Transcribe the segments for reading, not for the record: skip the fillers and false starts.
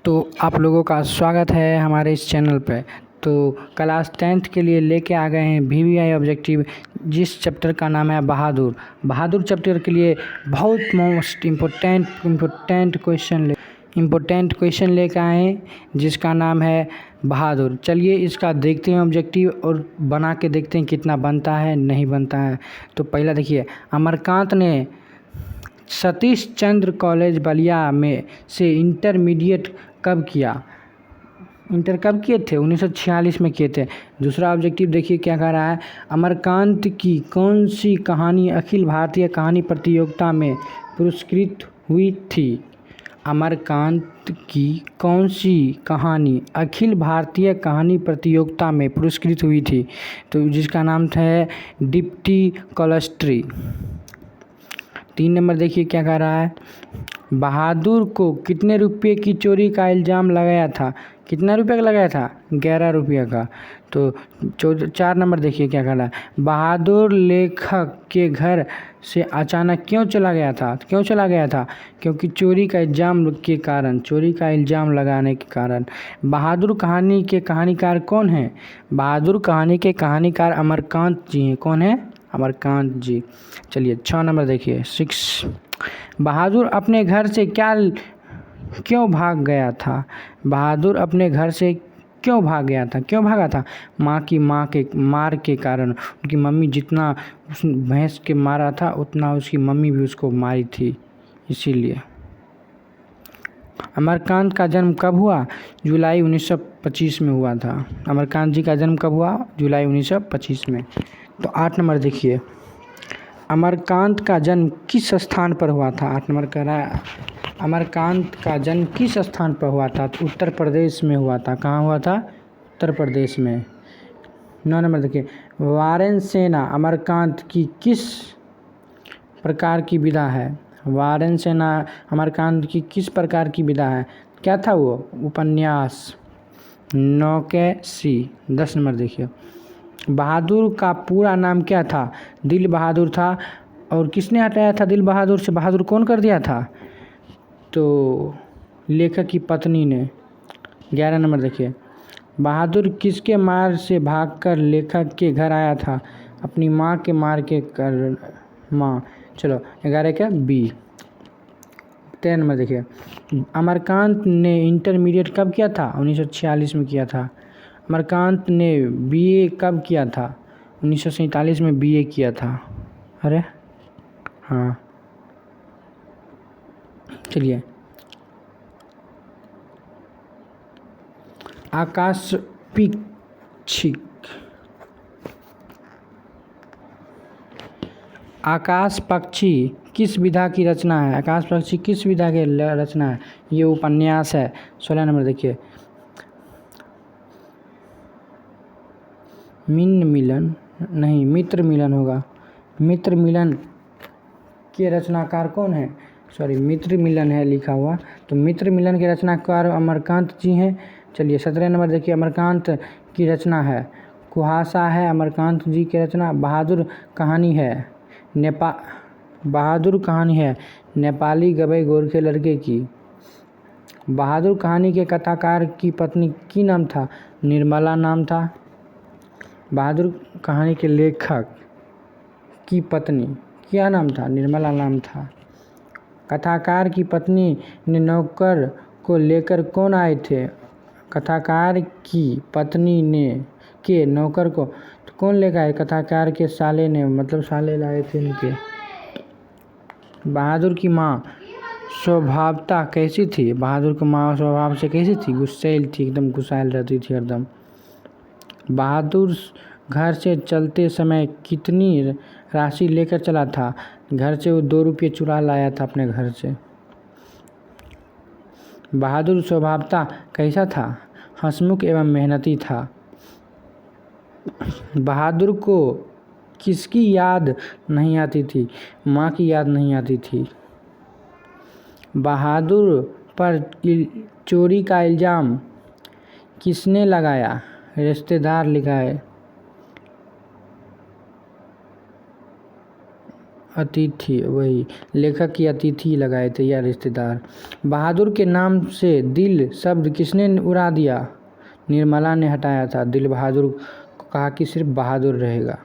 तो आप लोगों का स्वागत है हमारे इस चैनल पे। तो क्लास 10th के लिए लेके आ गए हैं VVI ऑब्जेक्टिव, जिस चैप्टर का नाम है बहादुर चैप्टर के लिए बहुत मोस्ट इम्पोर्टेंट क्वेश्चन लेके आए हैं, जिसका नाम है बहादुर। चलिए इसका देखते हैं ऑब्जेक्टिव और बना के देखते हैं कितना बनता है नहीं बनता है। तो पहला देखिए, अमरकांत ने सतीश चंद्र कॉलेज बलिया में से इंटरमीडिएट कब किया? इंटर कब किए थे? 1946 में किए थे। दूसरा ऑब्जेक्टिव देखिए क्या कह रहा है, अमरकांत की कौन सी कहानी अखिल भारतीय कहानी प्रतियोगिता में पुरस्कृत हुई थी? अमरकांत की कौन सी कहानी अखिल भारतीय कहानी प्रतियोगिता में पुरस्कृत हुई थी? तो जिसका नाम था डिप्टी कॉलस्ट्री। 3 नंबर देखिए क्या कह रहा है, बहादुर को कितने रुपये की चोरी का इल्ज़ाम लगाया था? कितना रुपये का लगाया था? 11 रुपये का। तो 4 नंबर देखिए क्या कह रहा है, बहादुर लेखक के घर से अचानक क्यों चला गया था? क्योंकि चोरी का इल्ज़ाम लगाने के कारण। बहादुर कहानी के कहानीकार कौन है? बहादुर कहानी के कहानीकार अमरकांत जी हैं। कौन है? अमरकांत जी। चलिए 6 नंबर देखिए, 6, बहादुर अपने घर से क्यों भाग गया था? बहादुर अपने घर से क्यों भागा था? माँ के मार के कारण। उनकी मम्मी जितना उस भैंस के मारा था उतना उसकी मम्मी भी उसको मारी थी, इसीलिए। अमरकांत का जन्म कब हुआ? जुलाई 1925 में हुआ था। अमरकांत जी का जन्म कब हुआ? जुलाई 1925 में। तो 8 नंबर देखिए, अमरकांत का जन्म किस स्थान पर हुआ था? 8 नंबर कह रहा है, अमरकांत का जन्म किस स्थान पर हुआ था? तो उत्तर प्रदेश में हुआ था। कहाँ हुआ था? उत्तर प्रदेश में। 9 नंबर देखिए, वारेन सेना अमरकांत की किस प्रकार की विधा है? वारेन सेना अमरकांत की किस प्रकार की विधा है? क्या था वो? उपन्यास। 9 के सी। 10 नंबर देखिए, बहादुर का पूरा नाम क्या था? दिल बहादुर था। और किसने हटाया था दिल बहादुर से? बहादुर कौन कर दिया था? तो लेखक की पत्नी ने। 11 नंबर देखिए, बहादुर किसके मार से भागकर लेखक के घर आया था? अपनी माँ के मार के कर माँ। चलो 11 का बी। 13 नंबर देखिए, अमरकांत ने इंटरमीडिएट कब किया था? 1946 में किया था। अमरकांत ने BA कब किया था? 1947 में BA किया था। अरे हाँ, चलिए, आकाश पक्षी किस विधा की रचना है? आकाश पक्षी किस विधा की रचना है? ये उपन्यास है। 16 नंबर देखिए, मित्र मिलन होगा। मित्र मिलन के रचनाकार कौन है? मित्र मिलन है लिखा हुआ, तो मित्र मिलन के रचनाकार अमरकांत जी हैं। चलिए 17 नंबर देखिए, अमरकांत की रचना है कुहासा है अमरकांत जी की रचना। बहादुर कहानी है नेपाली गबई गोरखे लड़के की। बहादुर कहानी के कथाकार की पत्नी की नाम था? निर्मला नाम था। बहादुर कहानी के लेखक की पत्नी क्या नाम था? निर्मला नाम था। कथाकार की पत्नी ने नौकर को लेकर कौन आए थे? कथाकार की पत्नी ने के नौकर को तो कौन लेकर आए? कथाकार के साले ने, मतलब साले लाए थे उनके। बहादुर की माँ स्वभावता कैसी थी? बहादुर की माँ स्वभाव से कैसी थी? गुस्सैल थी, एकदम गुस्सैल रहती थी हरदम। बहादुर घर से चलते समय कितनी राशि लेकर चला था? घर से वो 2 रुपये चुरा लाया था अपने घर से। बहादुर स्वभावता कैसा था? हंसमुख एवं मेहनती था। बहादुर को किसकी याद नहीं आती थी? माँ की याद नहीं आती थी। बहादुर पर चोरी का इल्ज़ाम किसने लगाया? रिश्तेदार लगाए। अतिथि, वही लेखक की अतिथि लगाए थे या रिश्तेदार। बहादुर के नाम से दिल शब्द किसने उड़ा दिया? निर्मला ने हटाया था। दिल बहादुर को कहा कि सिर्फ बहादुर रहेगा।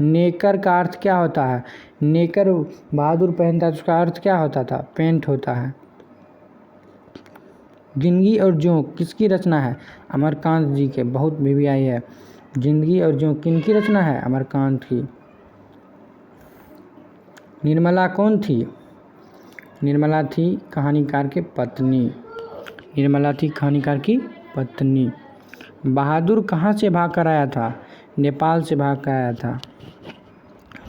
नेकर का अर्थ क्या होता है? नेकर बहादुर पहनता है, उसका अर्थ क्या होता था? पेंट होता है। जिंदगी और जोंक किसकी रचना है? अमरकांत जी के। बहुत भी आई है। जिंदगी और जोंक किनकी रचना है? अमरकांत की। निर्मला कौन थी? निर्मला थी कहानीकार के पत्नी। निर्मला थी कहानीकार की पत्नी। बहादुर कहाँ से भाग कर आया था? नेपाल से भाग कर आया था।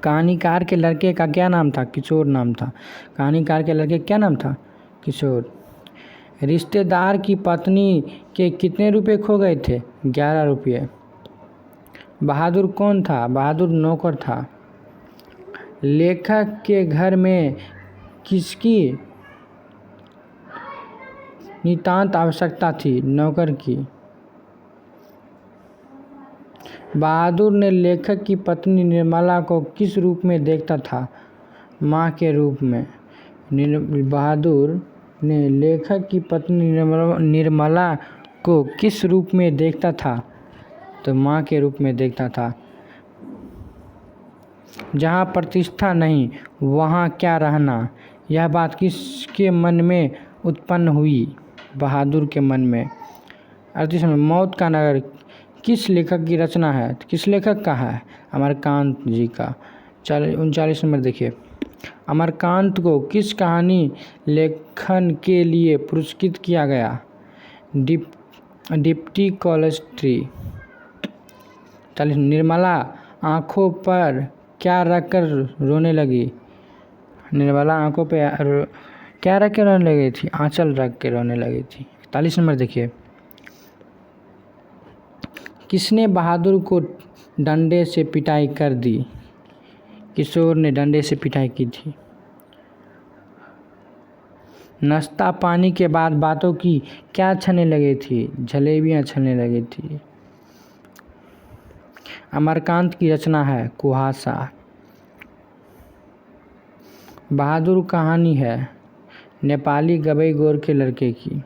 कहानीकार के लड़के का क्या नाम था? किशोर नाम था। कहानीकार के लड़के क्या नाम था? किशोर। रिश्तेदार की पत्नी के कितने रुपए खो गए थे? 11 रुपये। बहादुर कौन था? बहादुर नौकर था। लेखक के घर में किसकी नितांत आवश्यकता थी? नौकर की। बहादुर ने लेखक की पत्नी निर्मला को किस रूप में देखता था? माँ के रूप में। बहादुर ने लेखक की पत्नी निर्मला को किस रूप में देखता था? तो माँ के रूप में देखता था। जहाँ प्रतिष्ठा नहीं वहाँ क्या रहना? यह बात किसके मन में उत्पन्न हुई? बहादुर के मन में। 38 में मौत का नगर किस लेखक की रचना है? किस लेखक का है? अमरकांत जी का। 39 नंबर देखिए। अमरकांत को किस कहानी लेखन के लिए पुरस्कृत किया गया? डिप्टी कॉलेस्ट्री। 40 निर्मला आंखों पर क्या रखकर रोने लगी? निर्मला आंखों पे क्या रख के रोने लगी थी? आंचल रख के रोने लगी थी। 41 नंबर देखिए। किसने बहादुर को डंडे से पिटाई कर दी? किशोर ने डंडे से पिटाई की थी। नाश्ता पानी के बाद बातों की क्या छलने लगी थी? जलेबियां छलने लगी थी। अमरकांत की रचना है कुहासा। बहादुर कहानी है नेपाली गबई गोर के लड़के की।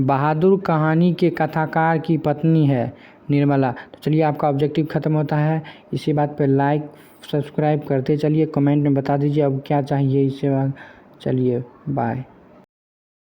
बहादुर कहानी के कथाकार की पत्नी है निर्मला। तो चलिए आपका ऑब्जेक्टिव ख़त्म होता है। इसी बात पे लाइक सब्सक्राइब करते चलिए। कमेंट में बता दीजिए अब क्या चाहिए इससे बाद। चलिए बाय।